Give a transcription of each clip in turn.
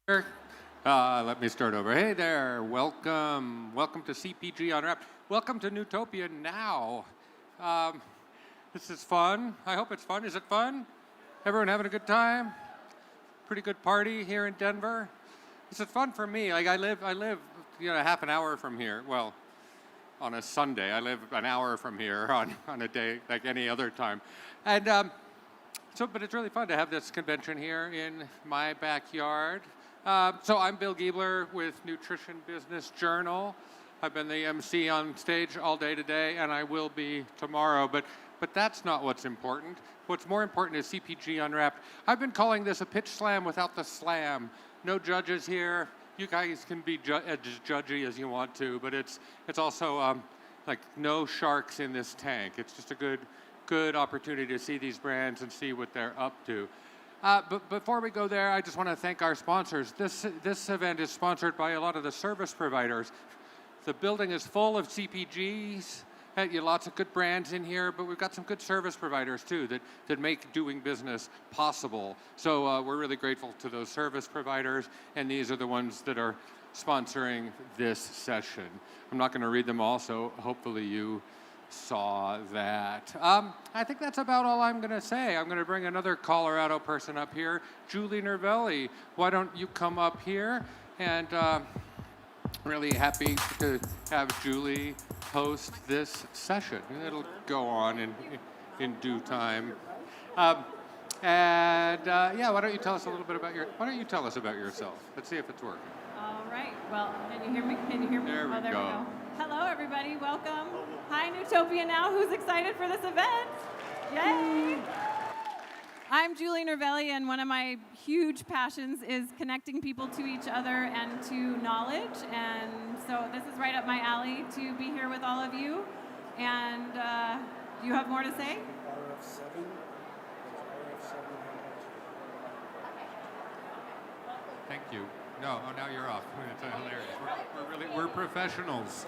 Let me start over. Hey there, welcome to CPG Unwrapped. Welcome to Newtopia Now. This is fun. I hope it's fun. Is it fun? Everyone having a good time? Pretty good party here in Denver. This is fun for me. Like I live, half an hour from here. Well, on a Sunday, I live an hour from here on a day like any other time, and but it's really fun to have this convention here in my backyard. So I'm Bill Giebler with Nutrition Business Journal. I've been the MC on stage all day today, and I will be tomorrow. But that's not what's important. What's more important is CPG Unwrapped. I've been calling this a pitch slam without the slam. No judges here. You guys can be as judgy as you want to, but it's also like no sharks in this tank. It's just a good opportunity to see these brands and see what they're up to. But before we go there, I just want to thank our sponsors. This event is sponsored by a lot of the service providers. The building is full of CPGs. Lots of good brands in here, but we've got some good service providers too that make doing business possible. So we're really grateful to those service providers, and these are the ones that are sponsoring this session. I'm not going to read them all, so hopefully you saw that. I think that's about all I'm going to say. I'm going to bring another Colorado person up here, Julie Nervelli. Why don't you come up here? And really happy to have Julie host this session. It'll go on in due time. Why don't you tell us a little bit about why don't you tell us about yourself? Let's see if it's working. All right. Well, can you hear me? There we go. Hello, everybody. Welcome. Hi, Newtopia Now. Who's excited for this event? Yay! I'm Julie Nervelli, and one of my huge passions is connecting people to each other and to knowledge. And so this is right up my alley to be here with all of you. And do you have more to say? RF7. Thank you. No, now you're off. It's hilarious. We're professionals.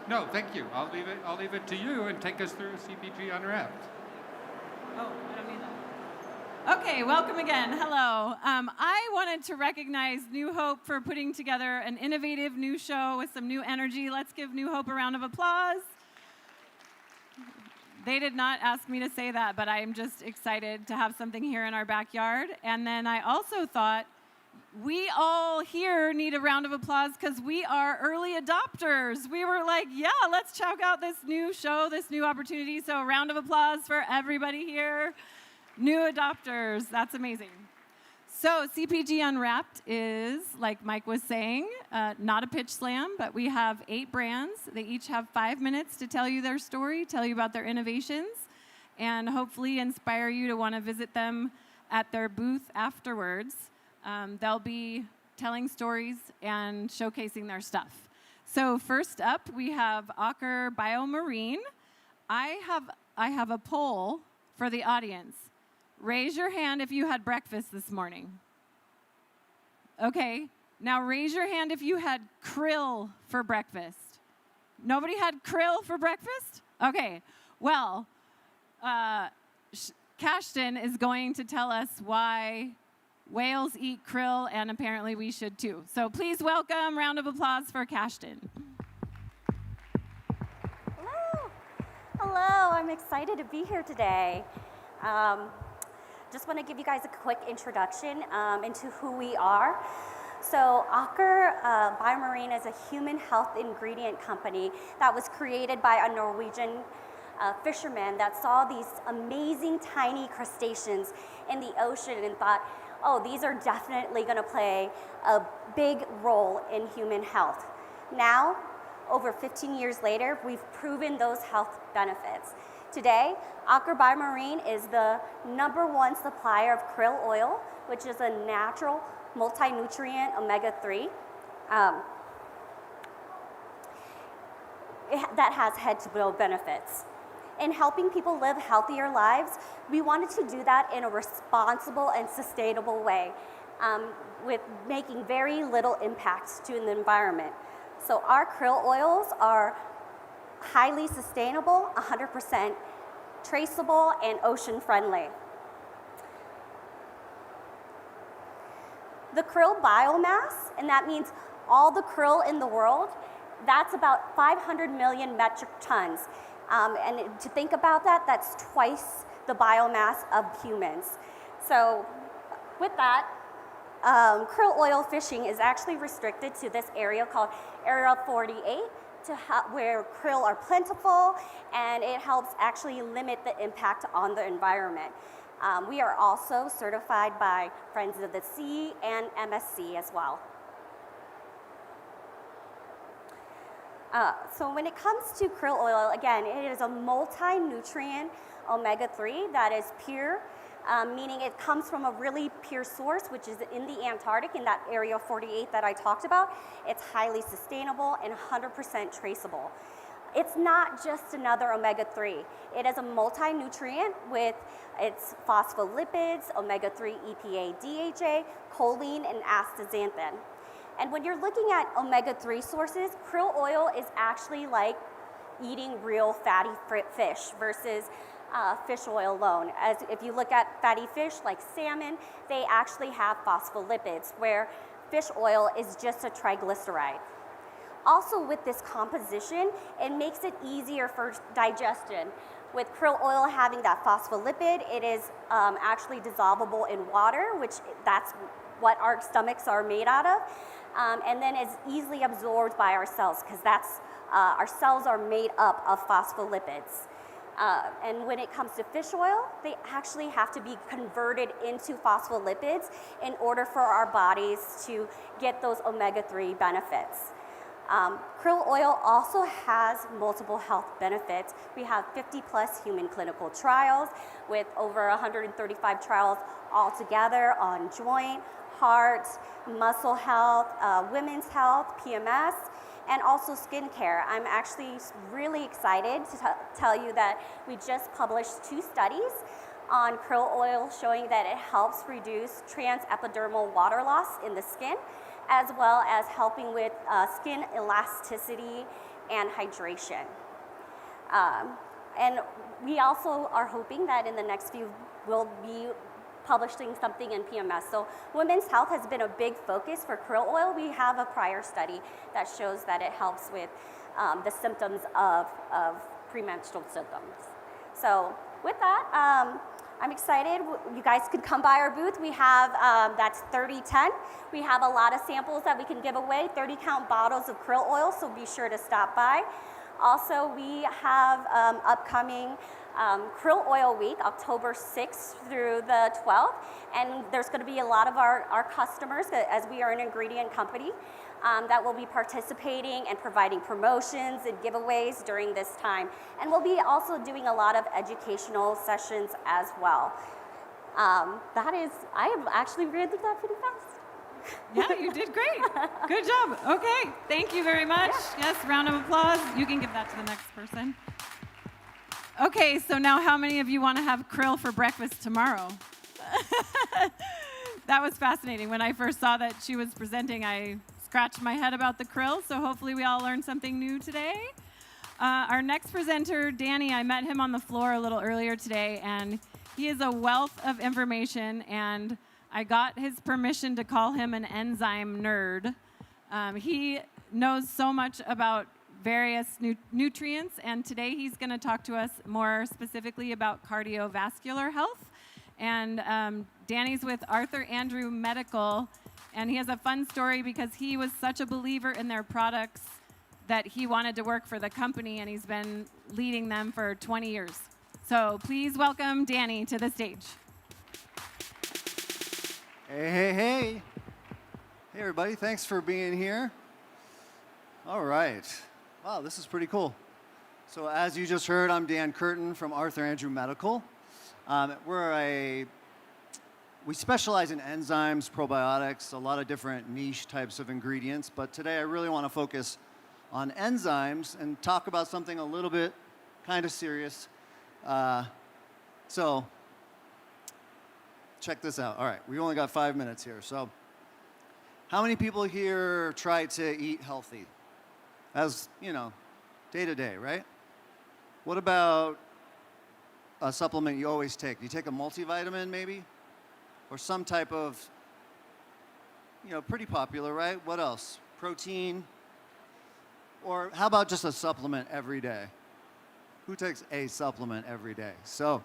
No, thank you. I'll leave it to you and take us through CPG Unwrapped. Oh, I don't need that. Okay, welcome again. Hello. I wanted to recognize New Hope for putting together an innovative new show with some new energy. Let's give New Hope a round of applause. They did not ask me to say that, but I'm just excited to have something here in our backyard. And then I also thought we all here need a round of applause because we are early adopters. We were like, yeah, let's check out this new show, this new opportunity. So a round of applause for everybody here. New adopters. That's amazing. So CPG Unwrapped is, like Mike was saying, not a pitch slam, but we have 8 brands. They each have 5 minutes to tell you their story, tell you about their innovations, and hopefully inspire you to want to visit them at their booth afterwards. They'll be telling stories and showcasing their stuff. So first up, we have Aker Biomarine. I have a poll for the audience. Raise your hand if you had breakfast this morning. Okay, now raise your hand if you had krill for breakfast. Nobody had krill for breakfast? Okay, well, Kashton is going to tell us why whales eat krill, and apparently we should too. So please welcome, round of applause for Kashton. Hello, I'm excited to be here today. Just want to give you guys a quick introduction into who we are. So Aker Biomarine is a human health ingredient company that was created by a Norwegian fisherman that saw these amazing tiny crustaceans in the ocean and thought, oh, these are definitely going to play a big role in human health. Now, over 15 years later, we've proven those health benefits. Today, Aker Biomarine is the #1 supplier of krill oil, which is a natural multi-nutrient omega-3 that has head-to-toe benefits. In helping people live healthier lives, we wanted to do that in a responsible and sustainable way, with making very little impact to the environment. So our krill oils are highly sustainable, 100% traceable, and ocean friendly. The krill biomass, and that means all the krill in the world, that's about 500 million metric tons. And to think about that, that's twice the biomass of humans. So with that, krill oil fishing is actually restricted to this area called Area 48, where krill are plentiful, and it helps actually limit the impact on the environment. We are also certified by Friends of the Sea and MSC as well. So when it comes to krill oil, again, it is a multi-nutrient omega-3 that is pure, meaning it comes from a really pure source, which is in the Antarctic, in that Area 48 that I talked about. It's highly sustainable and 100% traceable. It's not just another omega-3. It is a multi-nutrient with its phospholipids, omega-3 EPA, DHA, choline, and astaxanthin. And when you're looking at omega-3 sources, krill oil is actually like eating real fatty fish versus fish oil alone. As if you look at fatty fish like salmon, they actually have phospholipids, where fish oil is just a triglyceride. Also, with this composition, it makes it easier for digestion. With krill oil having that phospholipid, it is actually dissolvable in water, which that's what our stomachs are made out of. And then it's easily absorbed by our cells, because our cells are made up of phospholipids. And when it comes to fish oil, they actually have to be converted into phospholipids in order for our bodies to get those omega-3 benefits. Krill oil also has multiple health benefits. We have 50 plus human clinical trials with over 135 trials altogether on joint, heart, muscle health, women's health, PMS, and also skincare. I'm actually really excited to tell you that we just published 2 studies on krill oil showing that it helps reduce transepidermal water loss in the skin, as well as helping with skin elasticity and hydration. And we also are hoping that in the next few we'll be publishing something in PMS. So women's health has been a big focus for krill oil. We have a prior study that shows that it helps with the symptoms of premenstrual symptoms. So with that, I'm excited. You guys could come by our booth. We have, that's 3010. We have a lot of samples that we can give away, 30-count bottles of krill oil, so be sure to stop by. Also, we have upcoming Krill Oil Week, October 6th through the 12th, and there's going to be a lot of our customers, as we are an ingredient company, that will be participating and providing promotions and giveaways during this time. And we'll be also doing a lot of educational sessions as well. I have actually read that pretty fast. Yeah, you did great. Good job. Okay, thank you very much. Yeah. Yes, round of applause. You can give that to the next person. Okay, so now how many of you want to have krill for breakfast tomorrow? That was fascinating. When I first saw that she was presenting, I scratched my head about the krill, so hopefully we all learned something new today. Our next presenter, Danny, I met him on the floor a little earlier today, and he is a wealth of information, and I got his permission to call him an enzyme nerd. He knows so much about various nutrients, and today he's going to talk to us more specifically about cardiovascular health. And Danny's with Arthur Andrew Medical, and he has a fun story because he was such a believer in their products that he wanted to work for the company, and he's been leading them for 20 years. So please welcome Danny to the stage. Hey, hey, hey. Hey, everybody. Thanks for being here. All right. Wow, this is pretty cool. So as you just heard, I'm Dan Curtin from Arthur Andrew Medical. We specialize in enzymes, probiotics, a lot of different niche types of ingredients, but today I really want to focus on enzymes and talk about something a little bit kind of serious. So check this out. All right, we only got 5 minutes here. So how many people here try to eat healthy? As, you know, day to day, right? What about a supplement you always take? Do you take a multivitamin maybe? Or some type of pretty popular, right? What else? Protein. Or how about just a supplement every day? Who takes a supplement every day? So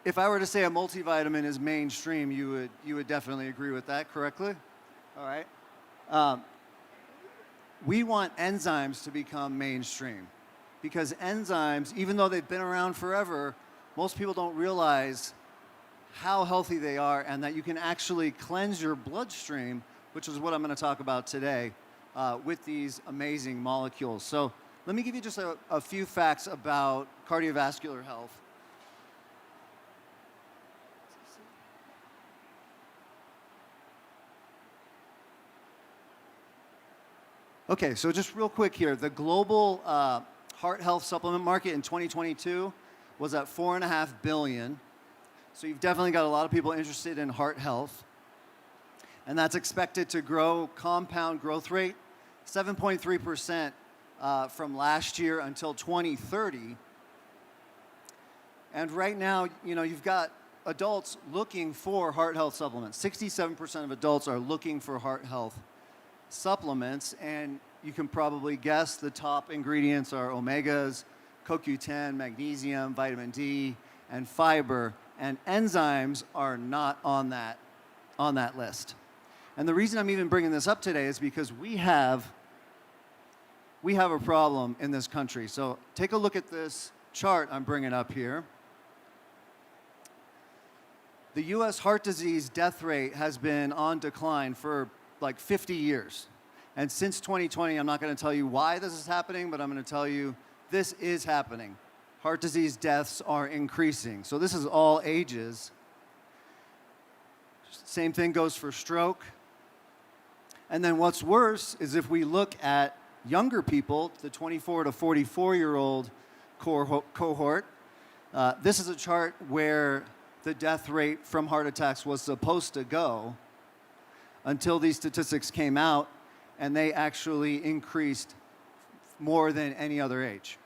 if I were to say a multivitamin is mainstream, you would definitely agree with that, correctly? All right. We want enzymes to become mainstream because enzymes, even though they've been around forever, most people don't realize how healthy they are and that you can actually cleanse your bloodstream, which is what I'm going to talk about today, with these amazing molecules. So let me give you just a few facts about cardiovascular health. Okay, so just real quick here, the global heart health supplement market in 2022 was at $4.5 billion. So you've definitely got a lot of people interested in heart health. And that's expected to grow compound growth rate 7.3% from last year until 2030. And right now, you've got adults looking for heart health supplements. 67% of adults are looking for heart health supplements, and you can probably guess the top ingredients are omegas, CoQ10, magnesium, vitamin D, and fiber, and enzymes are not on that list. And the reason I'm even bringing this up today is because we have a problem in this country. So take a look at this chart I'm bringing up here. The U.S. heart disease death rate has been on decline for like 50 years. And since 2020, I'm not going to tell you why this is happening, but I'm going to tell you this is happening. Heart disease deaths are increasing. So this is all ages. Same thing goes for stroke. And then what's worse is if we look at younger people, the 24 to 44-year-old cohort, this is a chart where the death rate from heart attacks was supposed to go until these statistics came out, and they actually increased more than any other age.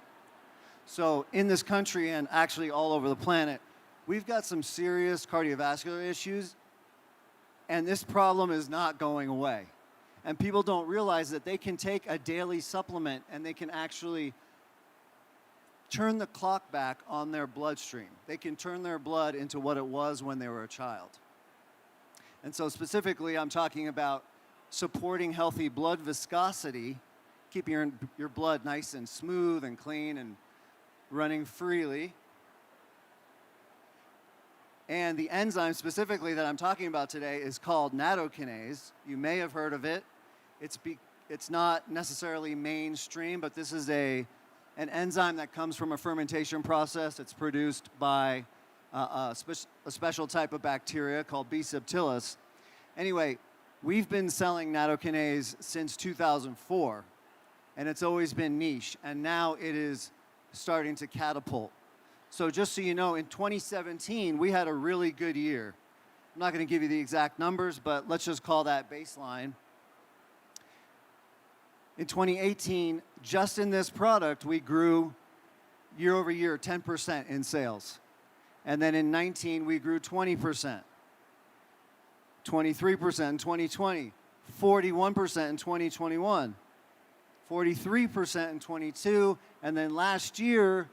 So in this country and actually all over the planet, we've got some serious cardiovascular issues, and this problem is not going away. And people don't realize that they can take a daily supplement and they can actually turn the clock back on their bloodstream. They can turn their blood into what it was when they were a child. And so specifically, I'm talking about supporting healthy blood viscosity, keeping your blood nice and smooth and clean and running freely. And the enzyme specifically that I'm talking about today is called nattokinase. You may have heard of it. It's not necessarily mainstream, but this is an enzyme that comes from a fermentation process. It's produced by a special type of bacteria called B. subtilis. Anyway, we've been selling nattokinase since 2004, and it's always been niche, and now it is starting to catapult. So just so you know, in 2017, we had a really good year. I'm not going to give you the exact numbers, but let's just call that baseline. In 2018, just in this product, we grew year over year 10% in sales. And then in 19, we grew 20%, 23% in 2020, 41% in 2021, 43% in 22, and then last year,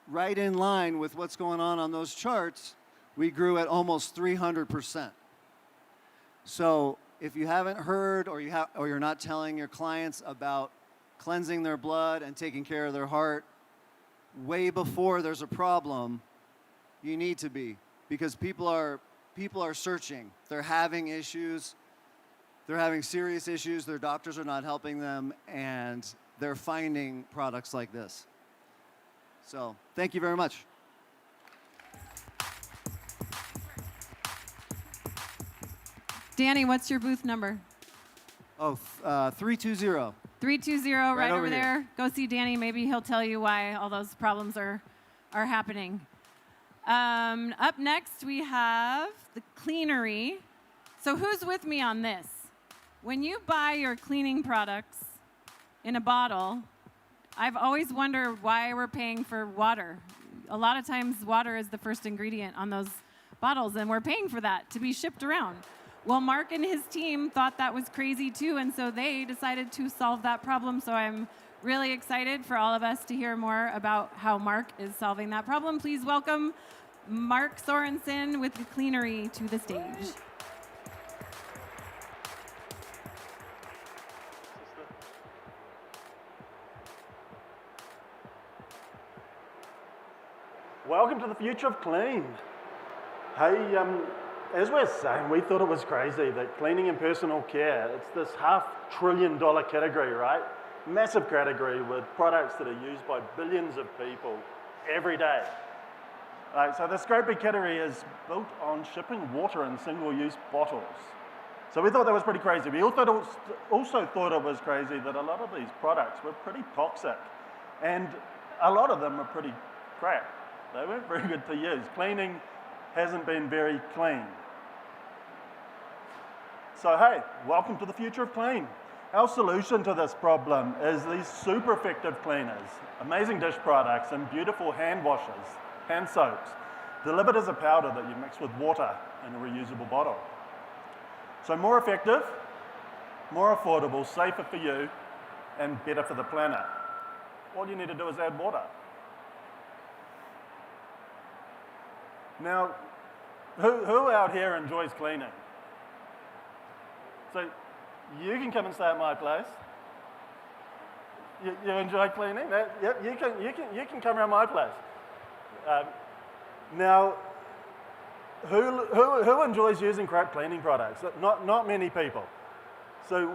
right in line with what's going on those charts, we grew at almost 300%. So if you haven't heard or you're not telling your clients about cleansing their blood and taking care of their heart way before there's a problem, you need to be, because people are searching. They're having issues. They're having serious issues. Their doctors are not helping them, and they're finding products like this. So thank you very much. Danny, what's your booth number? 320. 320, right over over there. here. Go see Danny. Maybe he'll tell you why all those problems are happening. Up next, we have the cleanery. So who's with me on this? When you buy your cleaning products in a bottle, I've always wondered why we're paying for water. A lot of times, water is the first ingredient on those bottles, and we're paying for that to be shipped around. Well, Mark and his team thought that was crazy too, and so they decided to solve that problem. So I'm really excited for all of us to hear more about how Mark is solving that problem. Please welcome Mark Sorensen with the Cleanery to the stage. Welcome to the future of clean. Hey, as we're saying, we thought it was crazy that cleaning and personal care, it's this $500 billion category, right? Massive category with products that are used by billions of people every day. Right, so this great big category is built on shipping water in single-use bottles. So we thought that was pretty crazy. We also thought it was crazy that a lot of these products were pretty toxic, and a lot of them were pretty crap. They weren't very good to use. Cleaning hasn't been very clean. So hey, welcome to the future of clean. Our solution to this problem is these super effective cleaners, amazing dish products, and beautiful hand washers, hand soaps, delivered as a powder that you mix with water in a reusable bottle. So more effective, more affordable, safer for you, and better for the planet. All you need to do is add water. Now, who out here enjoys cleaning? So you can come and stay at my place. You enjoy cleaning? Yep, you can come around my place. Now, who enjoys using crap cleaning products? Not many people. So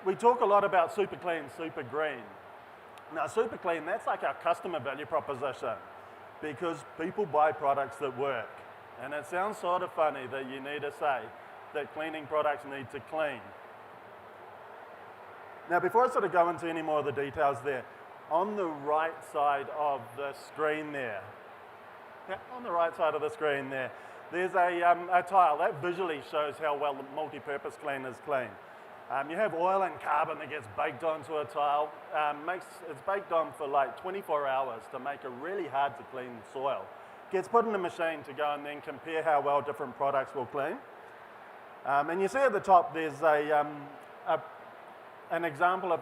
we talk a lot about super clean, super green. Now, super clean, that's like our customer value proposition, because people buy products that work. And it sounds sort of funny that you need to say that cleaning products need to clean. Now, before I sort of go into any more of the details there, on the right side of the screen there, there's a tile that visually shows how well the multi-purpose cleaners clean. You have oil and carbon that gets baked onto a tile. It's baked on for like 24 hours to make it really hard to clean soil. Gets put in a machine to go and then compare how well different products will clean. And you see at the top there's an example of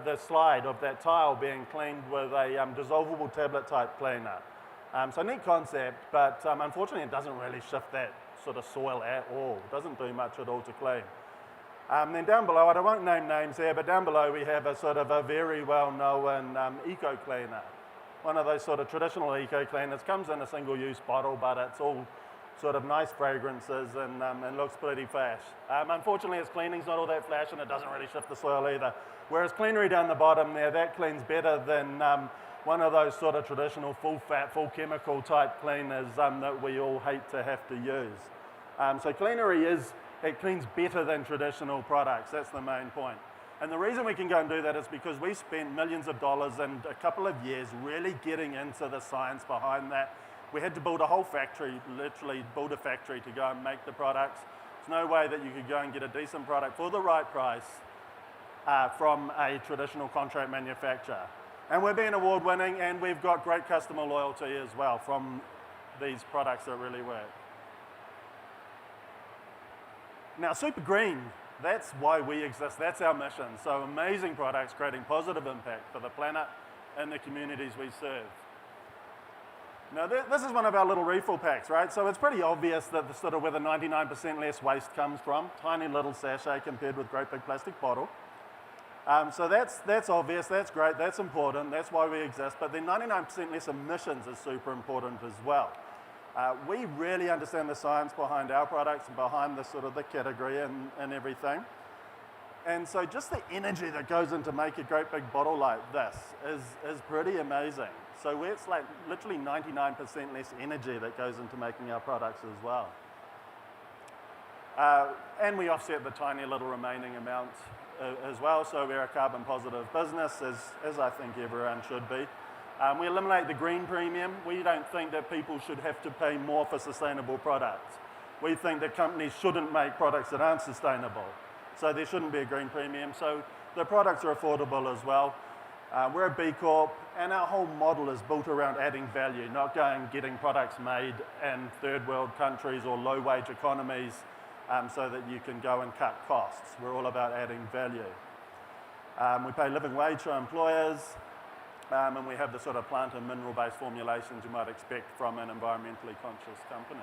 the slide of that tile being cleaned with a dissolvable tablet type cleaner. So neat concept, but unfortunately it doesn't really shift that sort of soil at all. It doesn't do much at all to clean. Then down below, I won't name names here, but down below we have a sort of a very well-known eco cleaner. One of those sort of traditional eco cleaners, comes in a single-use bottle, but it's all sort of nice fragrances and looks pretty flash. Unfortunately, its cleaning's not all that flash, and it doesn't really shift the soil either. Whereas Cleanery down the bottom there, that cleans better than one of those sort of traditional full-fat, full-chemical type cleaners that we all hate to have to use. So Cleanery it cleans better than traditional products. That's the main point. And the reason we can go and do that is because we spent millions of dollars and a couple of years really getting into the science behind that. We had to build a whole factory, literally build a factory to go and make the products. There's no way that you could go and get a decent product for the right price from a traditional contract manufacturer. And we're being award-winning, and we've got great customer loyalty as well from these products that really work. Now, super green, that's why we exist. That's our mission. So amazing products creating positive impact for the planet and the communities we serve. Now, this is one of our little refill packs, right? So it's pretty obvious that the sort of where the 99% less waste comes from. Tiny little sachet compared with great big plastic bottle. So that's obvious, that's great, that's important, that's why we exist. But then 99% less emissions is super important as well. We really understand the science behind our products and behind the sort of the category and everything. And so just the energy that goes into make a great big bottle like this is pretty amazing. So it's like literally 99% less energy that goes into making our products as well. And we offset the tiny little remaining amount as well, so we're a carbon positive business, as I think everyone should be. We eliminate the green premium. We don't think that people should have to pay more for sustainable products. We think that companies shouldn't make products that aren't sustainable. So there shouldn't be a green premium. So the products are affordable as well. We're a B Corp, and our whole model is built around adding value, not going and getting products made in third world countries or low wage economies so that you can go and cut costs. We're all about adding value. We pay living wage to employers, and we have the sort of plant and mineral-based formulations you might expect from an environmentally conscious company.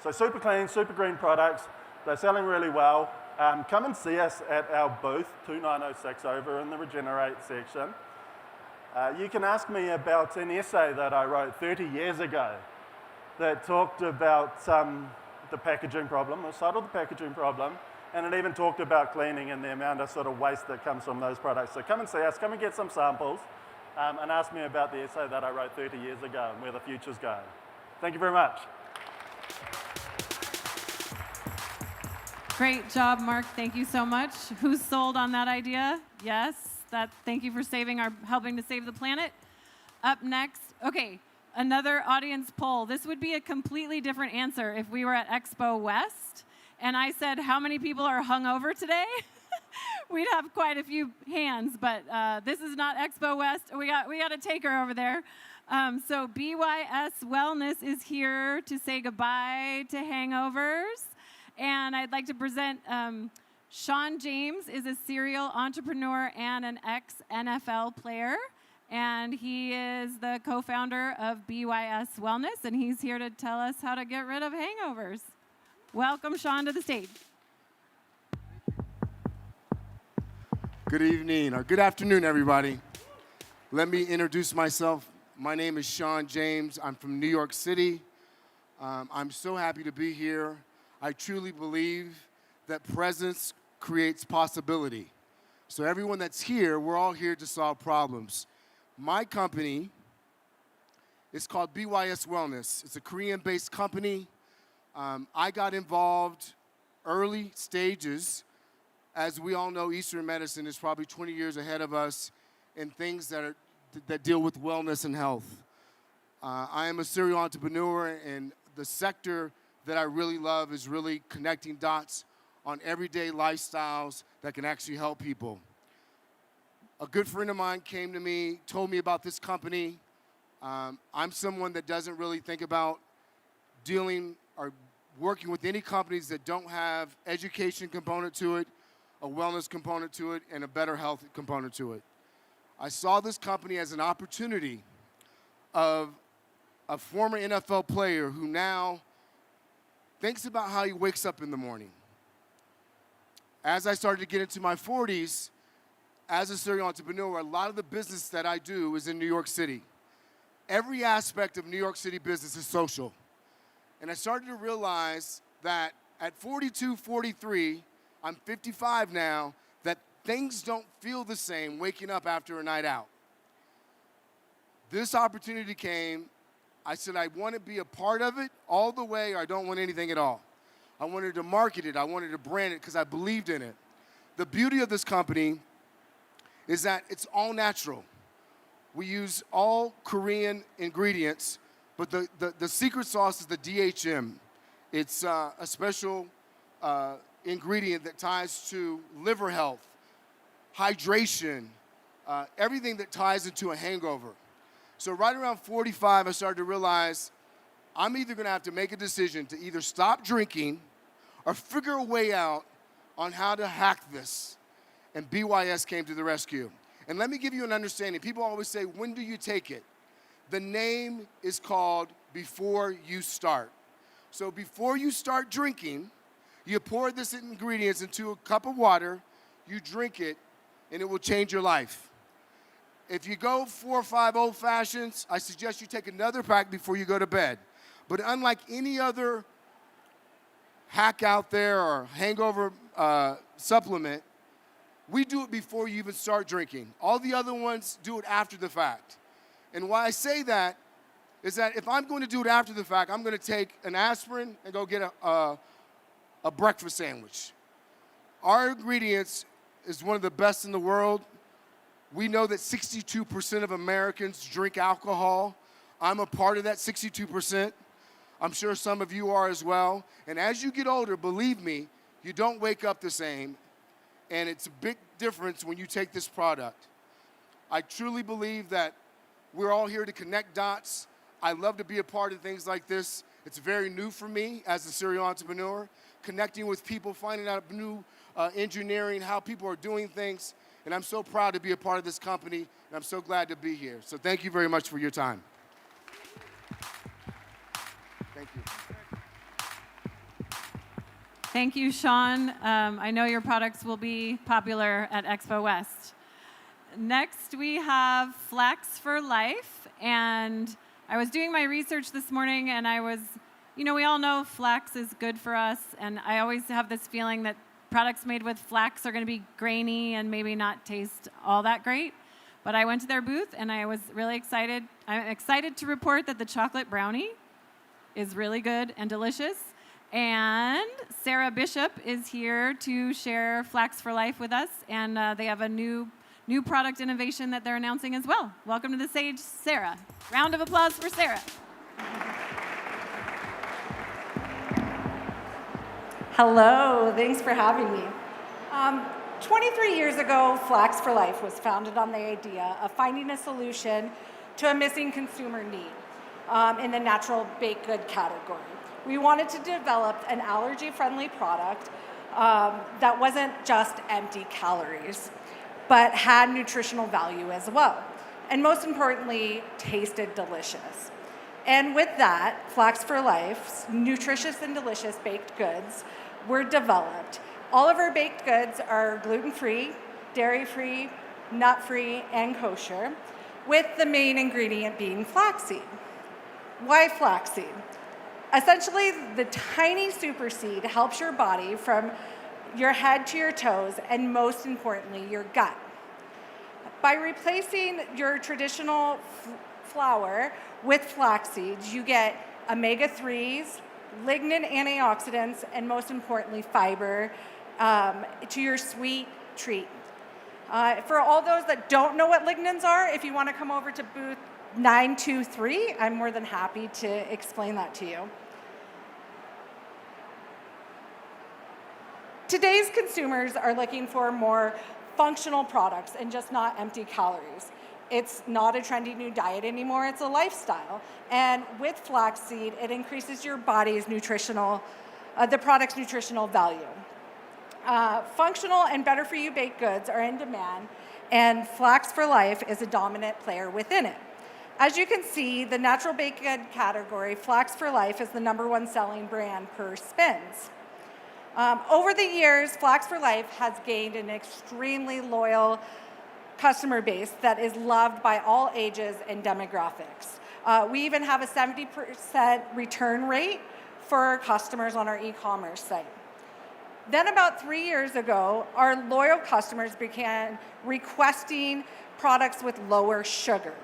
So super clean, super green products. They're selling really well. Come and see us at our booth, 2906 over in the Regenerate section. You can ask me about an essay that I wrote 30 years ago that talked about the packaging problem, or subtle the packaging problem, and it even talked about cleaning and the amount of sort of waste that comes from those products. So come and see us, come and get some samples, and ask me about the essay that I wrote 30 years ago and where the future's going. Thank you very much. Great job, Mark. Thank you so much. Who's sold on that idea? Yes. Thank you for helping to save the planet. Up next, okay, another audience poll. This would be a completely different answer if we were at Expo West, and I said, how many people are hungover today? We'd have quite a few hands, but this is not Expo West. We got a taker over there. So BYS Wellness is here to say goodbye to hangovers. And I'd like to present Sean James is a serial entrepreneur and an ex-NFL player. And he is the co-founder of BYS Wellness, and he's here to tell us how to get rid of hangovers. Welcome, Sean, to the stage. Good evening, or good afternoon, everybody. Let me introduce myself. My name is Sean James. I'm from New York City. I'm so happy to be here. I truly believe that presence creates possibility. So everyone that's here, we're all here to solve problems. My company is called BYS Wellness. It's a Korean-based company. I got involved early stages. As we all know, Eastern medicine is probably 20 years ahead of us in things that deal with wellness and health. I am a serial entrepreneur, and the sector that I really love is really connecting dots on everyday lifestyles that can actually help people. A good friend of mine came to me, told me about this company. I'm someone that doesn't really think about dealing or working with any companies that don't have education component to it, a wellness component to it, and a better health component to it. I saw this company as an opportunity of a former NFL player who now thinks about how he wakes up in the morning. As I started to get into my 40s, as a serial entrepreneur, a lot of the business that I do is in New York City. Every aspect of New York City business is social. And I started to realize that at 42, 43, I'm 55 now, that things don't feel the same waking up after a night out. This opportunity came. I said I want to be a part of it all the way, or I don't want anything at all. I wanted to market it. I wanted to brand it because I believed in it. The beauty of this company is that it's all natural. We use all Korean ingredients, but the secret sauce is the DHM. It's a special ingredient that ties to liver health, hydration, everything that ties into a hangover. So right around 45, I started to realize I'm either going to have to make a decision to either stop drinking or figure a way out on how to hack this. And BYS came to the rescue. And let me give you an understanding. People always say, when do you take it? The name is called Before You Start. So before you start drinking, you pour this ingredients into a cup of water, you drink it, and it will change your life. If you go 4 or 5 old fashions, I suggest you take another pack before you go to bed. But unlike any other hack out there or hangover supplement, we do it before you even start drinking. All the other ones do it after the fact. And why I say that is that if I'm going to do it after the fact, I'm going to take an aspirin and go get a breakfast sandwich. Our ingredients is one of the best in the world. We know that 62% of Americans drink alcohol. I'm a part of that 62%. I'm sure some of you are as well. And as you get older, believe me, you don't wake up the same. And it's a big difference when you take this product. I truly believe that we're all here to connect dots. I love to be a part of things like this. It's very new for me as a serial entrepreneur, connecting with people, finding out new engineering, how people are doing things. And I'm so proud to be a part of this company, and I'm so glad to be here. So thank you very much for your time. Thank you. Thank you, Sean. I know your products will be popular at Expo West. Next, we have Flax for Life. And I was doing my research this morning, and we all know flax is good for us. And I always have this feeling that products made with flax are going to be grainy and maybe not taste all that great. But I went to their booth, and I was really excited. I'm excited to report that the chocolate brownie is really good and delicious. And Sarah Bishop is here to share Flax for Life with us, and they have a new product innovation that they're announcing as well. Welcome to the stage, Sarah. Round of applause for Sarah. Hello, thanks for having me. 23 years ago, Flax for Life was founded on the idea of finding a solution to a missing consumer need in the natural baked good category. We wanted to develop an allergy-friendly product that wasn't just empty calories, but had nutritional value as well. And most importantly, tasted delicious. And with that, Flax for Life's nutritious and delicious baked goods were developed. All of our baked goods are gluten-free, dairy-free, nut-free, and kosher, with the main ingredient being flaxseed. Why flaxseed? Essentially, the tiny super seed helps your body from your head to your toes, and most importantly, your gut. By replacing your traditional flour with flax seeds, you get omega-3s, lignin antioxidants, and most importantly, fiber to your sweet treat. For all those that don't know what lignins are, if you want to come over to booth 923, I'm more than happy to explain that to you. Today's consumers are looking for more functional products and just not empty calories. It's not a trendy new diet anymore, it's a lifestyle. And with flaxseed, it increases your body's the product's nutritional value. Functional and better for you baked goods are in demand, and Flax for Life is a dominant player within it. As you can see, the natural baked good category, Flax for Life is the #1 selling brand per spins. Over the years, Flax for Life has gained an extremely loyal customer base that is loved by all ages and demographics. We even have a 70% return rate for our customers on our e-commerce site. Then about 3 years ago, our loyal customers began requesting products with lower sugar.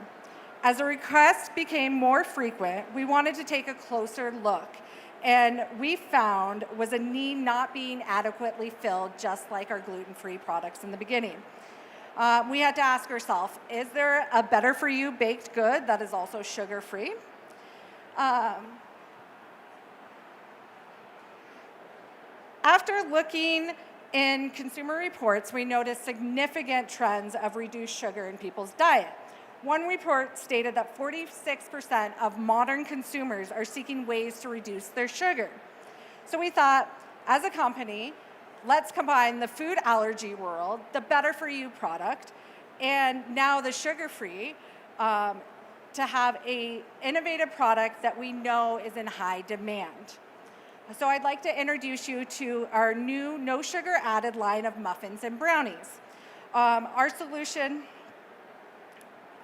As the requests became more frequent, we wanted to take a closer look, and we found was a need not being adequately filled, just like our gluten-free products in the beginning. We had to ask ourselves, is there a better for you baked good that is also sugar-free? After looking in consumer reports, we noticed significant trends of reduced sugar in people's diet. One report stated that 46% of modern consumers are seeking ways to reduce their sugar. So we thought, as a company, let's combine the food allergy world, the better for you product, and now the sugar-free to have an innovative product that we know is in high demand. So I'd like to introduce you to our new no sugar added line of muffins and brownies. Our solution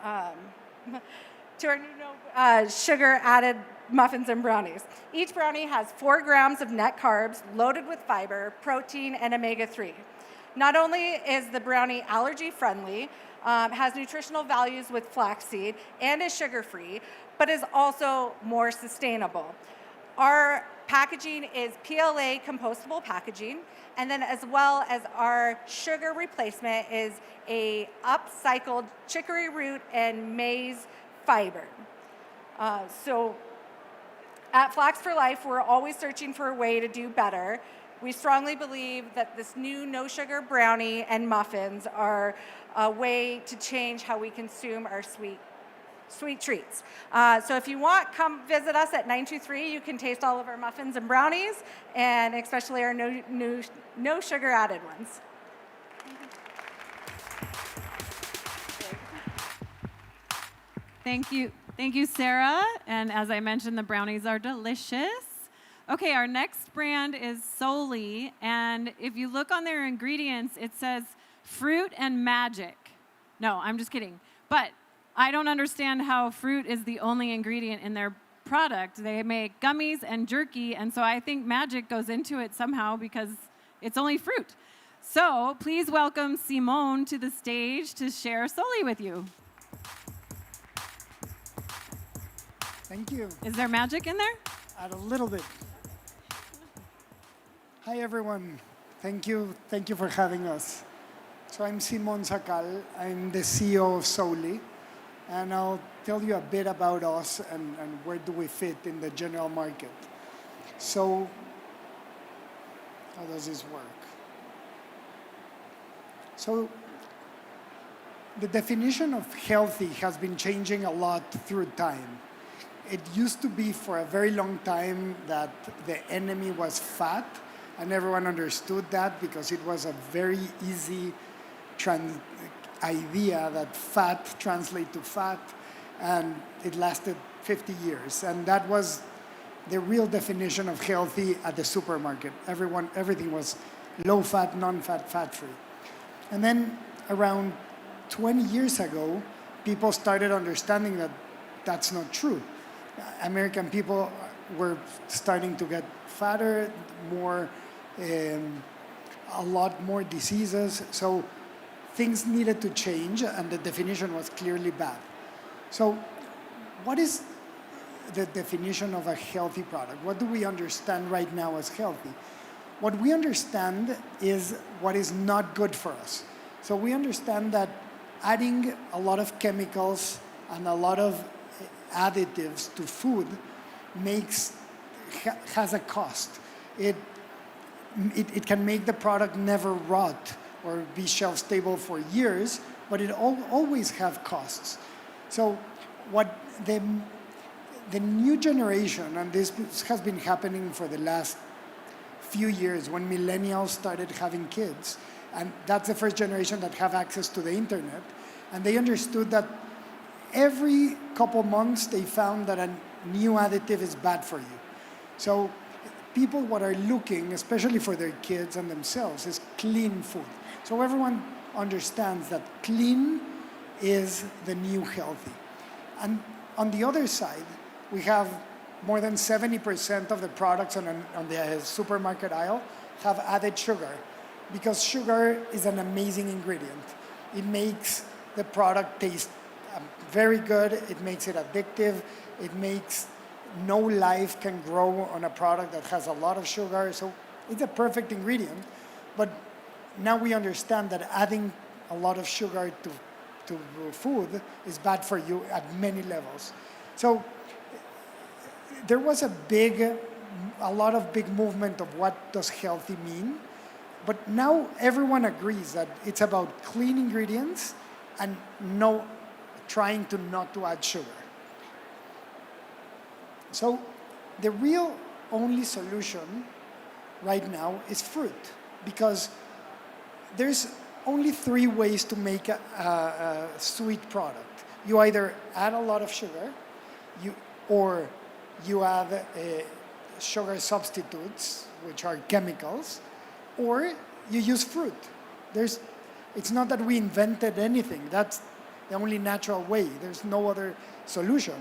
to our new no sugar added muffins and brownies. Each brownie has 4 grams of net carbs loaded with fiber, protein, and omega-3. Not only is the brownie allergy friendly, has nutritional values with flaxseed, and is sugar-free, but is also more sustainable. Our packaging is PLA compostable packaging, and then as well as our sugar replacement is a upcycled chicory root and maize fiber. So at Flax for Life, we're always searching for a way to do better, We strongly believe that this new no-sugar brownie and muffins are a way to change how we consume our sweet treats. So if you want, come visit us at 923. You can taste all of our muffins and brownies, and especially our no sugar added ones. Thank you, Sarah. And as I mentioned, the brownies are delicious. Okay, our next brand is Soli, and if you look on their ingredients, it says fruit and magic. No, I'm just kidding. But I don't understand how fruit is the only ingredient in their product. They make gummies and jerky, and so I think magic goes into it somehow because it's only fruit. So please welcome Simone to the stage to share Soli with you. Thank you. Is there magic in there? Add a little bit. Hi, everyone. Thank you for having us. So I'm Simon Sacal. I'm the CEO of Soli, and I'll tell you a bit about us and where do we fit in the general market. So, how does this work? So, the definition of healthy has been changing a lot through time. It used to be for a very long time that the enemy was fat, and everyone understood that because it was a very easy idea that fat translates to fat, and it lasted 50 years. And that was the real definition of healthy at the supermarket. Everything was low fat, non-fat, fat-free. And then around 20 years ago, people started understanding that that's not true. American people were starting to get fatter, a lot more diseases. So things needed to change, and the definition was clearly bad. So what is the definition of a healthy product? What do we understand right now as healthy? What we understand is what is not good for us. So we understand that adding a lot of chemicals and a lot of additives to food has a cost. It can make the product never rot or be shelf stable for years, but it always have costs. So what the new generation, and this has been happening for the last few years when millennials started having kids, and that's the first generation that have access to the internet, and they understood that every couple months they found that a new additive is bad for you. So people what are looking, especially for their kids and themselves, is clean food. So everyone understands that clean is the new healthy. And on the other side, we have more than 70% of the products on the supermarket aisle have added sugar, because sugar is an amazing ingredient. It makes the product taste very good, it makes it addictive, it makes no life can grow on a product that has a lot of sugar, so it's a perfect ingredient. But now we understand that adding a lot of sugar to food is bad for you at many levels. So there was a lot of big movement of what does healthy mean, but now everyone agrees that it's about clean ingredients and trying not to add sugar. So the real only solution right now is fruit, because there's only 3 ways to make a sweet product. You either add a lot of sugar, or you add sugar substitutes, which are chemicals, or you use fruit. It's not that we invented anything. That's the only natural way. There's no other solution.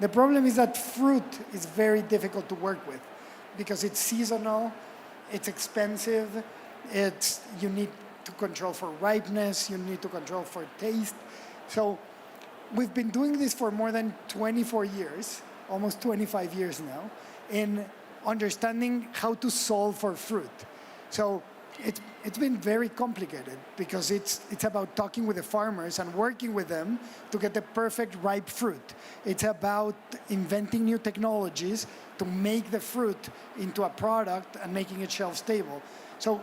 The problem is that fruit is very difficult to work with because it's seasonal, it's expensive, you need to control for ripeness, you need to control for taste. So we've been doing this for more than 24 years, almost 25 years now, in understanding how to solve for fruit. So it's been very complicated because it's about talking with the farmers and working with them to get the perfect ripe fruit. It's about inventing new technologies to make the fruit into a product and making it shelf stable. So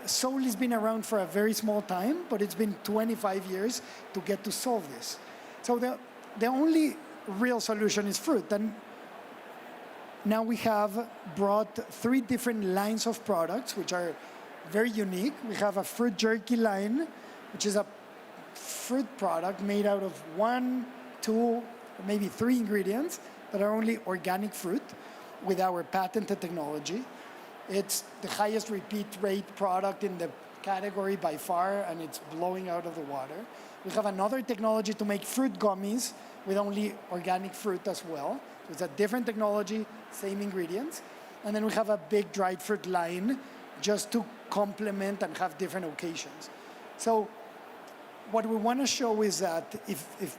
Solly's been around for a very small time, but it's been 25 years to get to solve this. So the only real solution is fruit. And now we have brought 3 different lines of products, which are very unique. We have a fruit jerky line, which is a fruit product made out of 1, 2, or maybe 3 ingredients that are only organic fruit with our patented technology. It's the highest repeat rate product in the category by far, and it's blowing out of the water. We have another technology to make fruit gummies with only organic fruit as well. So it's a different technology, same ingredients. And then we have a big dried fruit line just to complement and have different occasions. So what we want to show is that if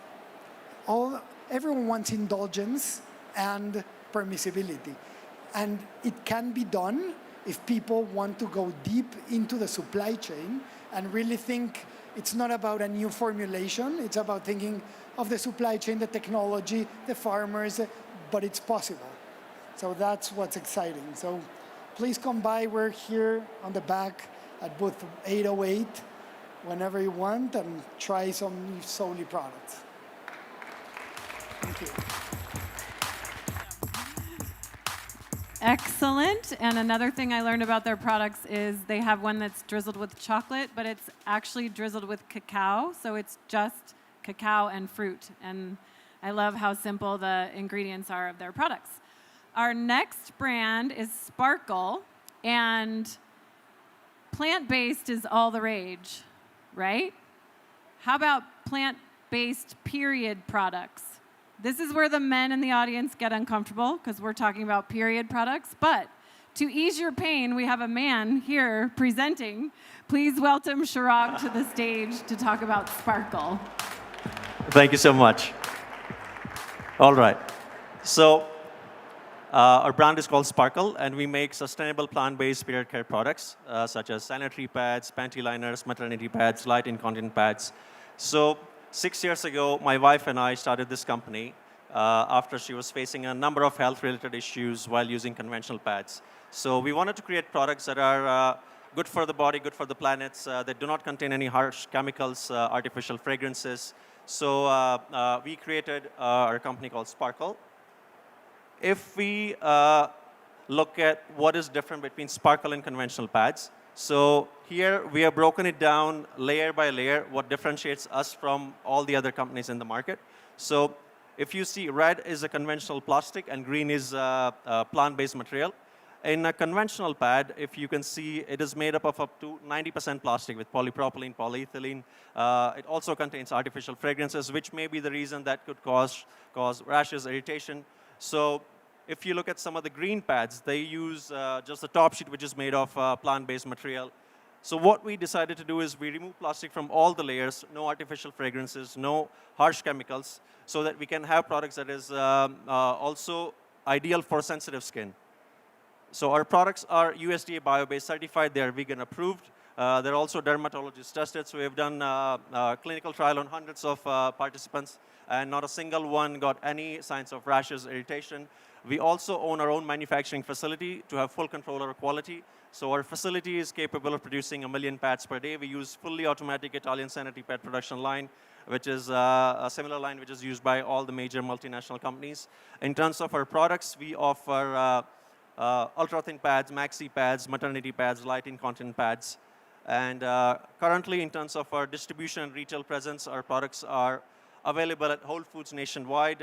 everyone wants indulgence and permissibility, and it can be done if people want to go deep into the supply chain and really think it's not about a new formulation, it's about thinking of the supply chain, the technology, the farmers, but it's possible. So that's what's exciting. So please come by. We're here on the back at booth 808 whenever you want and try some new Solly products. Thank you. Excellent. And another thing I learned about their products is they have one that's drizzled with chocolate, but it's actually drizzled with cacao. So it's just cacao and fruit. And I love how simple the ingredients are of their products. Our next brand is Sparkle, and plant-based is all the rage, right? How about plant-based period products? This is where the men in the audience get uncomfortable because we're talking about period products. But to ease your pain, we have a man here presenting. Please welcome Chirag to the stage to talk about Sparkle. Thank you so much. All right. So our brand is called Sparkle, and we make sustainable plant-based period care products such as sanitary pads, panty liners, maternity pads, light incontinence pads. So 6 years ago, my wife and I started this company after she was facing a number of health-related issues while using conventional pads. So we wanted to create products that are good for the body, good for the planet, that do not contain any harsh chemicals, artificial fragrances. So we created our company called Sparkle. If we look at what is different between Sparkle and conventional pads, so here we have broken it down layer by layer, what differentiates us from all the other companies in the market. So if you see, red is a conventional plastic and green is a plant-based material. In a conventional pad, if you can see, it is made up to 90% plastic with polypropylene, polyethylene. It also contains artificial fragrances, which may be the reason that could cause rashes, irritation. So if you look at some of the green pads, they use just the top sheet, which is made of plant-based material. So what we decided to do is we remove plastic from all the layers, no artificial fragrances, no harsh chemicals, so that we can have products that is also ideal for sensitive skin. So our products are USDA bio-based certified. They are vegan approved. They're also dermatologist tested. So we've done a clinical trial on hundreds of participants, and not a single one got any signs of rashes, irritation. We also own our own manufacturing facility to have full control over quality. So our facility is capable of producing 1 million pads per day. We use fully automatic Italian sanitary pad production line, which is a similar line which is used by all the major multinational companies. In terms of our products, we offer ultra-thin pads, maxi pads, maternity pads, light incontinence pads. And currently, in terms of our distribution and retail presence, our products are available at Whole Foods nationwide.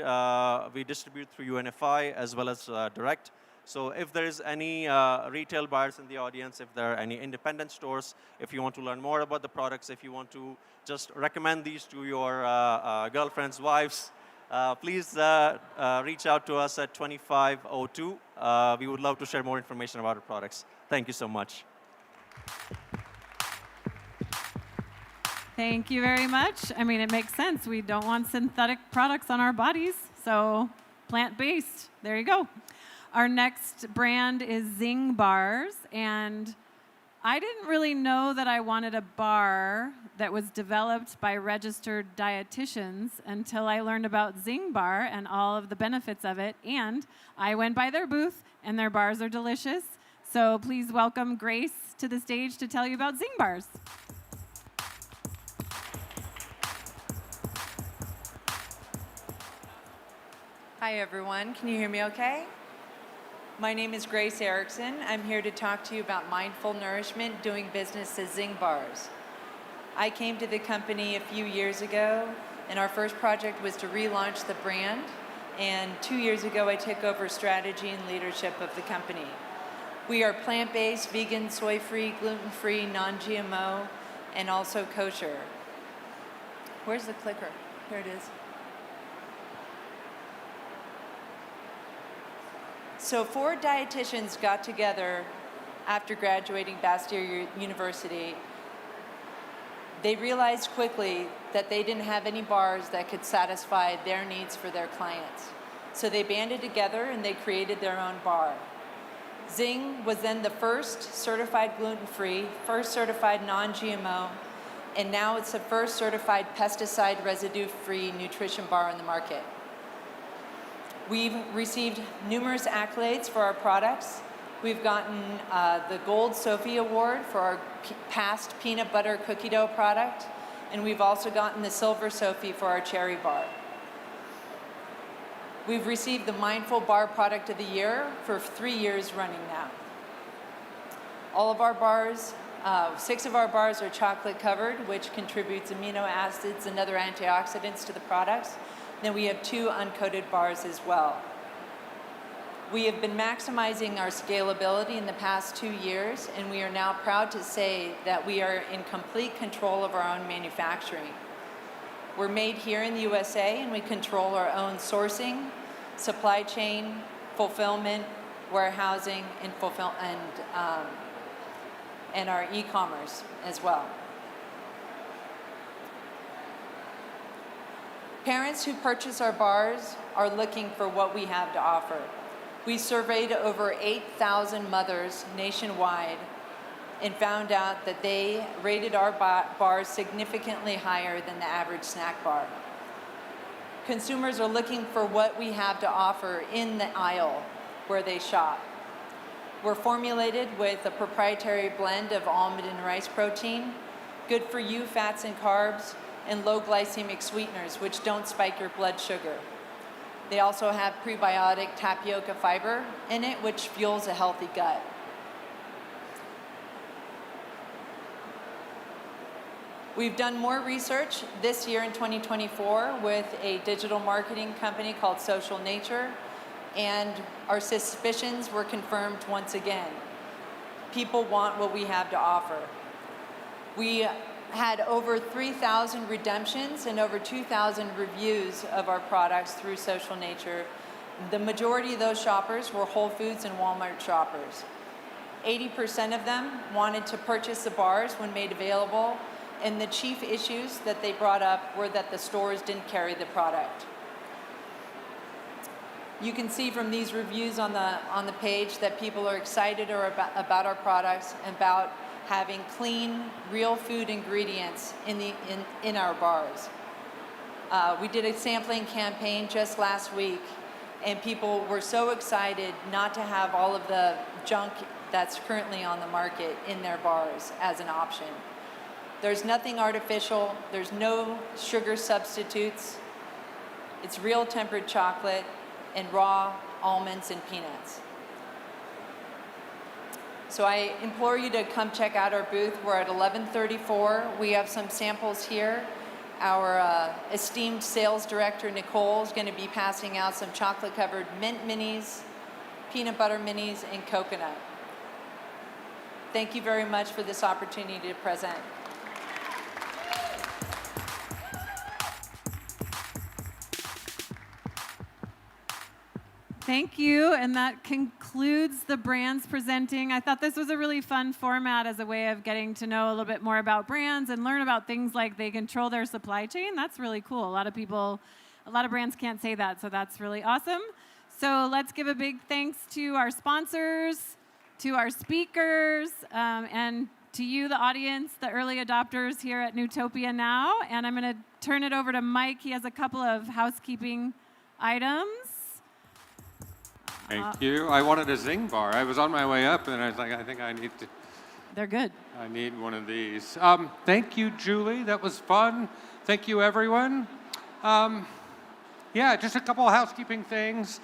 We distribute through UNFI as well as direct. So if there is any retail buyers in the audience, if there are any independent stores, if you want to learn more about the products, if you want to just recommend these to your girlfriends, wives, please reach out to us at 2502. We would love to share more information about our products. Thank you so much. Thank you very much. I mean, it makes sense. We don't want synthetic products on our bodies, so plant-based. There you go. Our next brand is Zing Bars, and I didn't really know that I wanted a bar that was developed by registered dietitians until I learned about Zing Bar and all of the benefits of it. And I went by their booth, and their bars are delicious. So please welcome Grace to the stage to tell you about Zing Bars. Hi, everyone. Can you hear me okay? My name is Grace Erickson. I'm here to talk to you about mindful nourishment, doing business as Zing Bars. I came to the company a few years ago, and our first project was to relaunch the brand. And 2 years ago, I took over strategy and leadership of the company. We are plant-based, vegan, soy-free, gluten-free, non-GMO, and also kosher. Where's the clicker? Here it is. So 4 dietitians got together after graduating Bastyr University. They realized quickly that they didn't have any bars that could satisfy their needs for their clients. So they banded together and they created their own bar. Zing was then the first certified gluten-free, first certified non-GMO, and now it's the first certified pesticide residue-free nutrition bar on the market. We've received numerous accolades for our products. We've gotten the Gold Sophie Award for our past peanut butter cookie dough product, and we've also gotten the Silver Sophie for our cherry bar. We've received the Mindful Bar Product of the Year for 3 years running now. All of our bars, 6 of our bars are chocolate covered, which contributes amino acids and other antioxidants to the products. Then we have 2 uncoated bars as well. We have been maximizing our scalability in the past 2 years, and we are now proud to say that we are in complete control of our own manufacturing. We're made here in the USA, and we control our own sourcing, supply chain, fulfillment, warehousing, and our e-commerce as well. Parents who purchase our bars are looking for what we have to offer. We surveyed over 8,000 mothers nationwide and found out that they rated our bars significantly higher than the average snack bar. Consumers are looking for what we have to offer in the aisle where they shop. We're formulated with a proprietary blend of almond and rice protein, good for you fats and carbs, and low glycemic sweeteners, which don't spike your blood sugar. They also have prebiotic tapioca fiber in it, which fuels a healthy gut. We've done more research this year in 2024 with a digital marketing company called Social Nature, and our suspicions were confirmed once again. People want what we have to offer. We had over 3,000 redemptions and over 2,000 reviews of our products through Social Nature. The majority of those shoppers were Whole Foods and Walmart shoppers. 80% of them wanted to purchase the bars when made available, and the chief issues that they brought up were that the stores didn't carry the product. You can see from these reviews on the page that people are excited about our products, about having clean, real food ingredients in our bars. We did a sampling campaign just last week, and people were so excited not to have all of the junk that's currently on the market in their bars as an option. There's nothing artificial, there's no sugar substitutes. It's real tempered chocolate and raw almonds and peanuts. So I implore you to come check out our booth. We're at 1134. We have some samples here. Our esteemed sales director, Nicole, is going to be passing out some chocolate-covered mint minis, peanut butter minis, and coconut. Thank you very much for this opportunity to present. Thank you, and that concludes the brands presenting. I thought this was a really fun format as a way of getting to know a little bit more about brands and learn about things like they control their supply chain. That's really cool. A lot of brands can't say that, so that's really awesome. So let's give a big thanks to our sponsors, to our speakers, and to you, the audience, the early adopters here at Newtopia Now. And I'm going to turn it over to Mike. He has a couple of housekeeping items. Thank you. I wanted a Zing Bar. I was on my way up, and I was like, I think I need to. They're good. I need one of these. Thank you, Julie. That was fun. Thank you, everyone. Yeah, just a couple of housekeeping things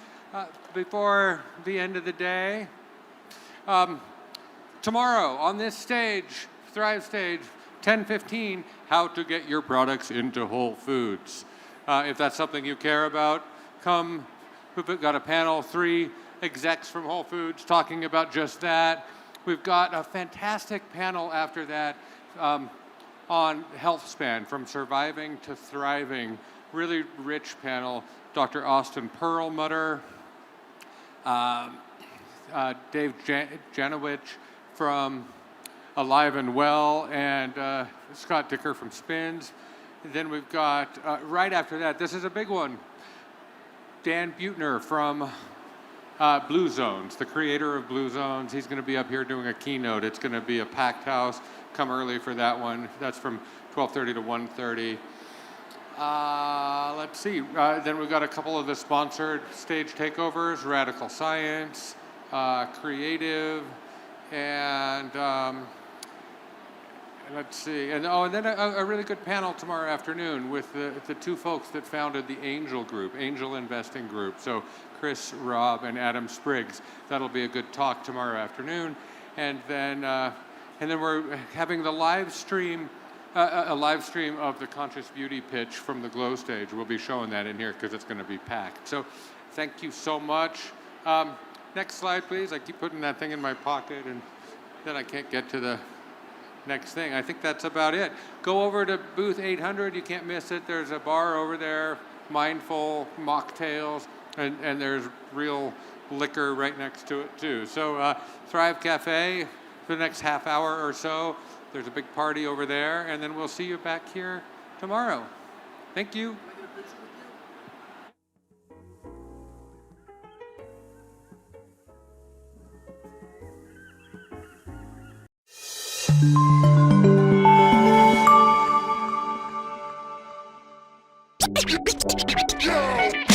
before the end of the day. Tomorrow on this stage, Thrive stage, 10:15, how to get your products into Whole Foods. If that's something you care about, come. We've got a panel, 3 execs from Whole Foods talking about just that. We've got a fantastic panel after that on health span, from surviving to thriving. Really rich panel. Dr. Austin Perlmutter, Dave Janowicz from Alive and Well, and Scott Dicker from Spins. And then we've got, right after that, this is a big one, Dan Buettner from Blue Zones, the creator of Blue Zones. He's going to be up here doing a keynote. It's going to be a packed house. Come early for that one. That's from 12:30 to 1:30. Let's see. Then we've got a couple of the sponsored stage takeovers: Radical Science, Creative, and let's see. And then a really good panel tomorrow afternoon with the 2 folks that founded the Angel Group, Angel Investing Group. So Chris, Rob, and Adam Spriggs. That'll be a good talk tomorrow afternoon. And then we're having the live stream. A live stream of the Conscious Beauty pitch from the Glow stage. We'll be showing that in here because it's going to be packed. So thank you so much. Next slide, please. I keep putting that thing in my pocket, and then I can't get to the next thing. I think that's about it. Go over to booth 800. You can't miss it. There's a bar over there, mindful mocktails, and there's real liquor right next to it, too. So Thrive Cafe for the next half hour or so. There's a big party over there, and then we'll see you back here tomorrow. Thank you. Yo!